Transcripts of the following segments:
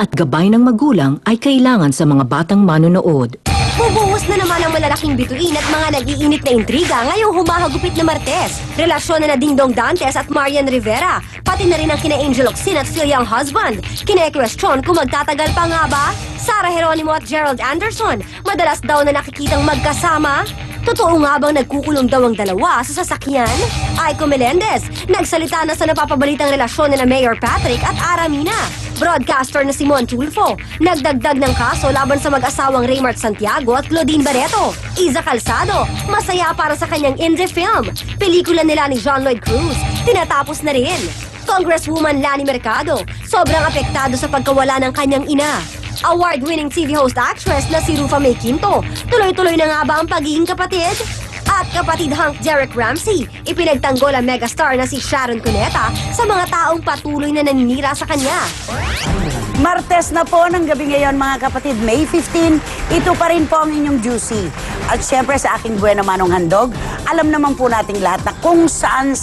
at gabay ng magulang ay kailangan sa mga batang manonood. Bubuhos na naman ang malalaking bituin at mga nag-iinit na intriga ngayong humahagupit na Martes. Relasyon na Dingdong Dantes at Marian Rivera, pati na rin ang kina Angel Locsin at Phil Young husband. Kine-question kung magtatagal pa nga ba? Sara Geronimo at Gerald Anderson, madalas daw na nakikitang magkasama? Totoo nga bang nagkukulong daw ang dalawa sa sasakyan? Aiko Melendez, nagsalita na sa napapabalitang relasyon na Mayor Patrick at Aramina. Broadcaster na Simon Tulfo, nagdagdag ng kaso laban sa mag-asawang Raymart Santiago at Claudine Barreto. Iza Calzado, masaya para sa kanyang indie film. Pelikula nila ni John Lloyd Cruz, tinatapos na rin. Congresswoman Lani Mercado, sobrang apektado sa pagkawala ng kanyang ina. Award-winning TV host actress na si Rufa May Quinto, tuloy-tuloy na nga ba ang pagiging kapatid? At kapatid hunk Derek Ramsey, ipinagtanggol ang megastar na si Sharon Cuneta sa mga taong patuloy na naninira sa kanya. Martes na po ng gabi ngayon mga kapatid, May 15, ito pa rin po ang inyong Juicy. At syempre sa aking buena manong handog, alam naman po nating lahat na kung saan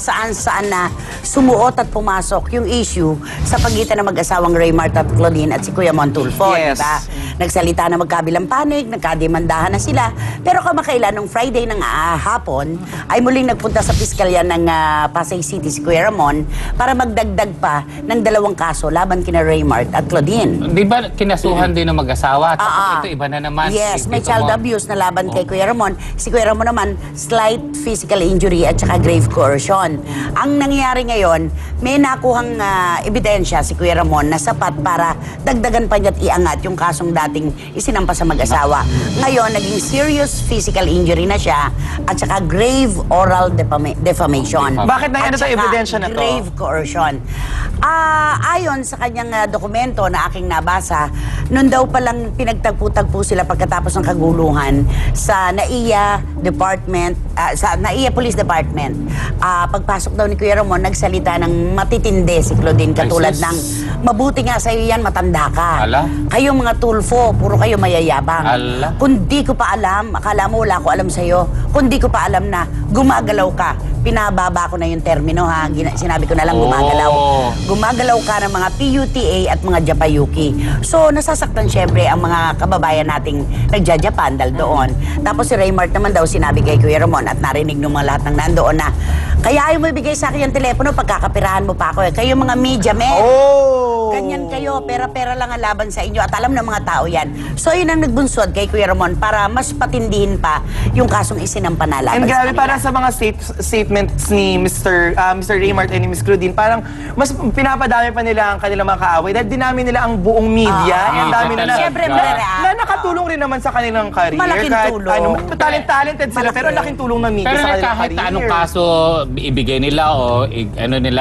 na sumuot at pumasok yung issue sa pagitan ng mag-asawang Raymart at Claudine at si Kuya Montulfo, Yes. diba? Nagsalita na magkabilang panig, nagkademandahan na sila. Pero kamakailan, nung Friday ng hapon, ay muling nagpunta sa piskalya ng Pasay City si Kuya Ramon para magdagdag pa ng 2 kaso laban kina Raymart at Claudine. Di ba kinasuhan din ng mag-asawa? Tapos ito iba na naman. Yes, may Dito child mo. abuse na laban kay Kuya Ramon. Si Kuya Ramon naman, slight physical injury at saka grave coercion. Ang nangyayari ngayon, may nakuhang ebidensya si Kuya Ramon na sapat para dagdagan pa niya at iangat yung kasong dating isinampa sa mag-asawa. Ngayon, naging serious physical injury na siya at saka grave oral defamation. Bakit na yan At ito saka ebidensya na to? grave coercion. Ayon sa kanyang dokumento na aking nabasa, noon daw palang pinagtagpo-tagpo sila pagkatapos ng kaguluhan sa NAIA Department, sa NAIA Police Department. Pagpasok daw ni Kuya Ramon, nagsalita ng matitindi si Claudine katulad Ay, sus. ng mabuti nga sa'yo yan, matanda ka. Ala. Kayong mga tulfo, puro kayo mayayabang. Ala. Kung di ko pa alam, akala mo wala ko alam sa'yo, kung di ko pa alam na gumagalaw ka, pinababa ko na yung termino ha, sinabi ko na lang gumagalaw. Gumagalaw ka ng mga PUTA at mga Japayuki. So, nasasaktan syempre ang mga kababayan nating nagja-Japan dahil doon. Tapos si Raymart naman daw sinabi kay Kuya Ramon at narinig ng mga lahat ng nandoon na kaya ayaw mo ibigay sa akin yung telepono, pagkakapirahan mo pa ako eh. Kayo mga media men. Oh! Ganyan kayo, pera-pera lang ang laban sa inyo at alam ng mga tao yan. So yun ang nagbunsod kay Kuya Ramon para mas patindihin pa yung kasong isinampa na laban And sa grabe, kanila. parang sa mga statements ni Mr. Raymart and ni Miss Claudine, parang mas pinapadami pa nila ang kanilang mga kaaway dahil dinami nila ang buong media. Ang dami na Siyempre, na malareact. nakatulong rin naman sa kanilang career. Malaking Kahit, tulong. talented sila, pero laking tulong ng media Pero sa kanilang kahit career. anong kaso ibigay nila o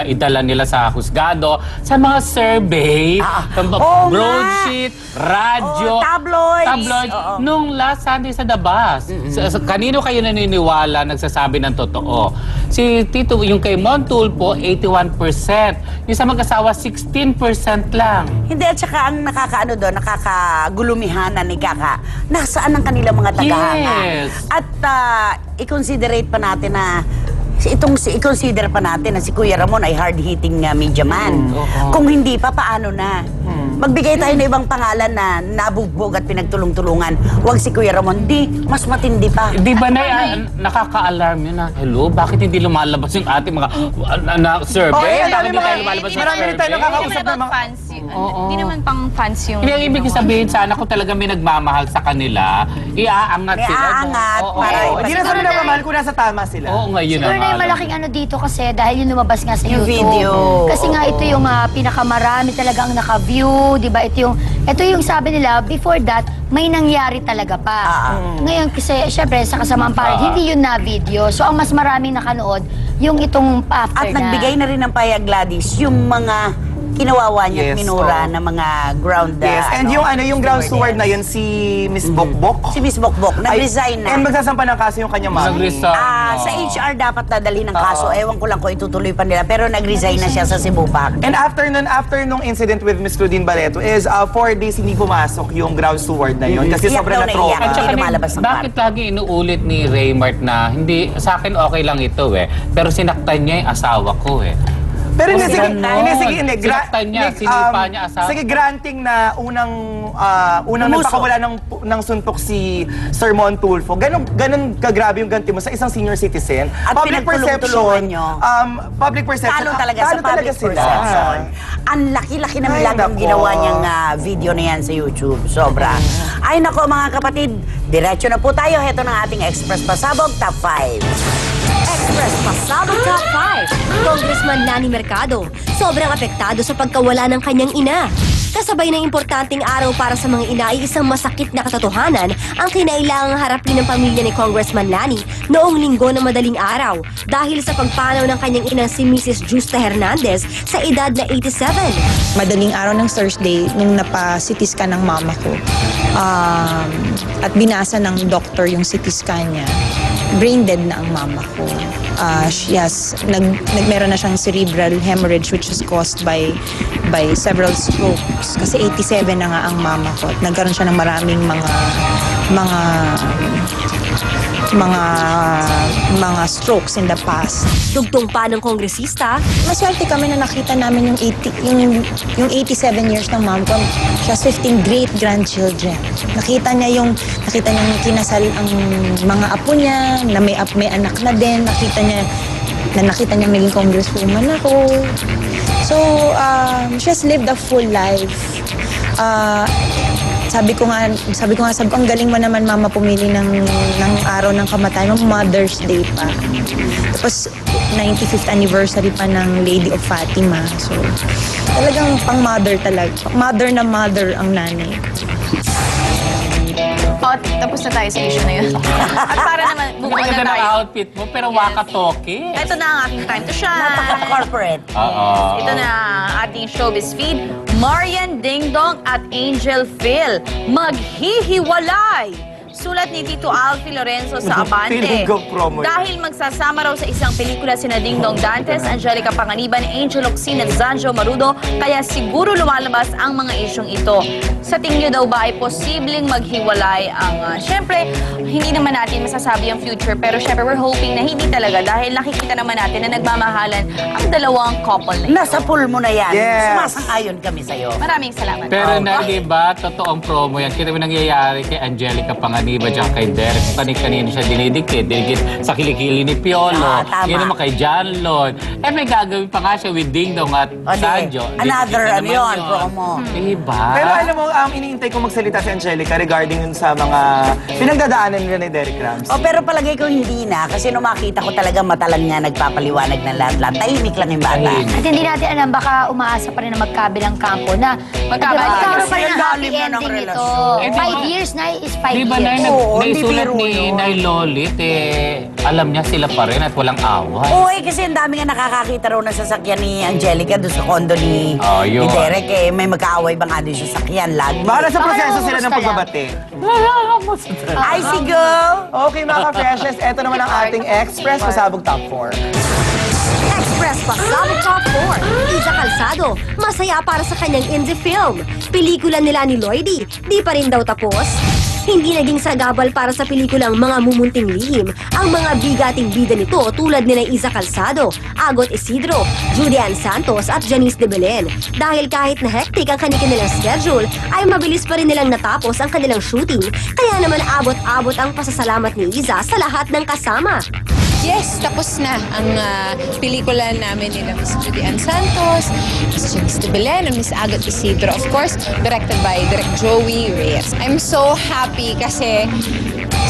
idala nila sa husgado, sa mga survey, Oo broadsheet, radyo, Oo, tabloids. Oo. nung last Sunday sa The Bus. Kanino kayo naniniwala nagsasabi ng totoo? Si Tito, yung kay Montulfo, 81%. Yung sa mag-asawa, 16% lang. Hindi, at saka ang nakakaano doon, nakakagulumihanan ni Kaka, nasaan ang kanilang mga tagahanga? Yes. At i-considerate pa natin na i-consider pa natin na si Kuya Ramon ay hard-hitting media man. Kung hindi pa, paano na? Magbigay tayo ng ibang pangalan na nabugbog at pinagtulong-tulungan. Huwag si Kuya Ramon, mas matindi pa. Di ba nakaka-alarm yun na, hello, bakit hindi lumalabas yung ating mga survey? Oh, Bakit hindi tayo lumalabas yung marami rin tayo survey? nakakausap ng mga... fans yun. Hindi naman pang fans yung... Hindi, ang ibig sabihin sana kung talaga may nagmamahal sa kanila, iaangat May sila. aangat Oo, para oo. Hindi na sila nagmamahal kung nasa tama sila. Oo, ngayon Siguro na yung malaking ano dito kasi dahil yung lumabas nga sa Yung YouTube. video. Kasi nga ito yung pinakamarami talagang naka-view, di ba? Ito yung sabi nila, before that, may nangyari talaga pa. Ngayon kasi, syempre, sa kasamang palad, hindi yun na video. So, ang mas maraming nakanood, yung itong after At nagbigay na rin ng payag Gladys yung mga kinawawa niya at Yes, minura oo. ng mga ground Yes, and yung ground steward na yun, si Miss Bokbok. Si Miss Bokbok, nag-resign na. And magsasampa ng kaso yung kanyang mami. Nag-resign. Sa HR dapat dadalhin ng kaso. Ewan ko lang kung itutuloy pa nila. Pero nag-resign na siya sa Cebu Pac. And after nung incident with Miss Claudine Barreto is 4 days hindi pumasok yung ground steward na yun kasi Iyak sobrang daw na na-trauma. iyak. At saka Hindi lumalabas ng bakit lagi inuulit ni Raymart na hindi, sa akin okay lang ito pero sinaktan niya yung asawa ko Pero hindi, Huwag sige, ganon. hindi. Sinaktan niya, sinipa niya asawa. Sige, granting na unang nagpakawala ng suntok si Sir Mon Tulfo. Ganon kagrabe yung ganti mo sa isang senior citizen. At pinagtulong-tulungan nyo. Public perception. Talo talaga sa public sila. perception. Ang laki-laki na Ay, bilang ng nako. ginawa niyang video na yan sa YouTube. Sobra. Ay nako mga kapatid, diretso na po tayo. Heto ng ating Express Pasabog Top 5. Express Pasabog Top 5. Congressman Nani Mercado, sobrang apektado sa pagkawala ng kanyang ina. Kasabay ng importanteng araw para sa mga ina ay isang masakit na katotohanan ang kinailangang harapin ng pamilya ni Congressman Nani noong linggo na madaling araw dahil sa pagpanaw ng kanyang inang si Mrs. Justa Hernandez sa edad na 87. Madaling araw ng Thursday, nung napa-CT scan ng mama ko, at binasa ng doktor yung CT scan niya, brain dead na ang mama ko. Meron na siyang cerebral hemorrhage which was caused by several strokes. Kasi 87 na nga ang mama ko. At nagkaroon siya ng maraming mga strokes in the past. Dugtong pa ng kongresista, Maswerte kami na nakita namin yung 87 years ng mom ko. She has 15 great-grandchildren. Nakita niya kinasal ang mga apo niya, na may anak na din. Nakita niya naging congresswoman ako. So, she has lived a full life. Sabi ko nga, ang galing mo naman mama pumili ng araw ng kamatayan mo, Mother's Day pa. Tapos 95th anniversary pa ng Lady of Fatima. So, talagang pang mother talaga. Mother na mother ang nanay. Tapos na tayo sa issue na yun. At para naman, move on Ang na ganda ng tayo. outfit mo, pero waka-talkie. Ito na ang aking time to shine. Napaka-corporate. Oo. Ito na ang ating showbiz feed. Marian Dingdong at Angel Phil maghihiwalay. Sulat ni Tito Alfie Lorenzo sa Abante. Feeling ko promo. Dahil magsasama raw sa isang pelikula sina Dingdong Dantes, Angelica Panganiban, Angel Locsin at Zanjo Marudo, kaya siguro lumalabas ang mga isyong ito. Sa tingin nyo daw ba ay posibleng maghiwalay ang... Siyempre, hindi naman natin masasabi ang future, pero siyempre we're hoping na hindi talaga dahil nakikita naman natin na nagmamahalan ang dalawang couple na ito. Nasa pool mo na yan. Yes. Sumasang-ayon kami sa'yo. Maraming salamat. Pero na, di ba, totoong promo yan. Kita mo nangyayari kay Angelica Panganiban at kay Derek. Kanino siya dinidikit sa kilikili ni Piolo. Tama. Yan naman kay John Lloyd. May gagawin pa nga siya with Dingdong at Sanjo. Another, Dikit naman yun, yun. promo. Diba? Pero alam mo, iniintay ko magsalita si Angelica regarding yun sa mga pinagdadaanan nila ni Derek Ramsey. Pero palagay ko hindi na kasi nung makita ko talaga mata lang niya nagpapaliwanag ng lahat-lahat. Tahimik lang yung bata. At hindi natin alam, baka umaasa pa rin na magkabilang kampo na Magkabilang. magkaroon pa rin ng Kasi happy lalim na ng ending ito. relasyon. 5 years na is 5 Di ba, years. Nay, Oo, hindi naisulat biro ni yun. Nay Lolit, alam niya sila pa rin at walang away. Oo, kasi ang dami nga nakakakita raw ng sasakyan ni Angelica doon sa kondo ni Yun. Derek. May magkaaway ba nga din sa sasakyan lagi? Para sa proseso Baka sila ng naman pagbabate. Ay, sige! Okay mga ka-freshes, eto naman ang ating Express Pasabog Top 4. Express Pasabog Top 4. Iza Calzado, masaya para sa kanyang indie film. Pelikula nila ni Lloydie, di pa rin daw tapos. Hindi naging sagabal para sa pelikulang Mga Mumunting Lihim ang mga bigating bida nito tulad nila Iza Calzado, Agot Isidro, Julian Santos at Janice de Belen. Dahil kahit na hectic ang kanilang schedule, ay mabilis pa rin nilang natapos ang kanilang shooting. Kaya naman abot-abot ang pasasalamat ni Iza sa lahat ng kasama. Yes, tapos na ang pelikula namin nila Miss Julian Santos, Miss Janice de Belen, and Miss Agot Isidro. Of course, directed by Direk Joey Reyes. I'm so happy kasi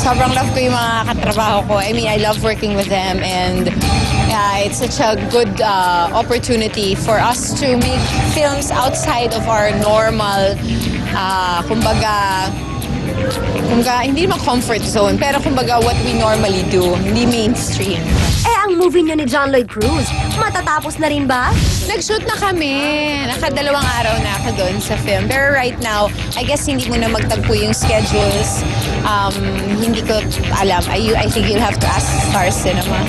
sobrang love ko yung mga katrabaho ko. I mean, I love working with them and it's such a good opportunity for us to make films outside of our normal, kumbaga, hindi naman comfort zone, pero kumbaga what we normally do, hindi mainstream. Ang movie niyo ni John Lloyd Cruz, matatapos na rin ba? Nag-shoot na kami. Nakadalawang araw na ako doon sa film. Pero right now, I guess hindi mo na magtagpo yung schedules. Hindi ko alam. I think you'll have to ask Star Cinema.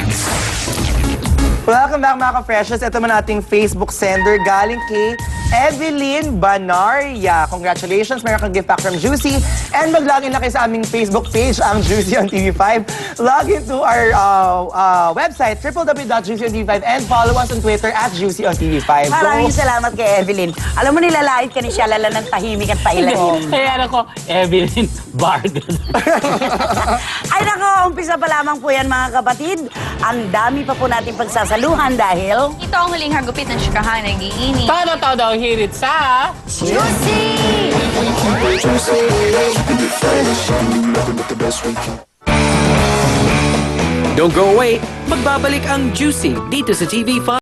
Welcome back mga ka-freshes. Ito man ating Facebook sender galing kay Evelyn Banaria. Congratulations, meron kang gift pack from Juicy. And mag-login na kayo sa aming Facebook page, ang Juicy on TV5. Log into our website, www.juicyontv5, and follow us on Twitter at Juicy on TV5. Maraming salamat kay Evelyn. Alam mo, nilalait ka ni siya lala ng tahimik at pailalim. Kaya ako, Evelyn Bargain. Ay nako, umpisa pa lamang po yan mga kapatid. Ang dami pa po natin pagsasaluhan dahil... Ito ang huling hagupit ng chikahan ng giini. Todo daw hirit sa... Don't go away, magbabalik ang Juicy dito sa TV5.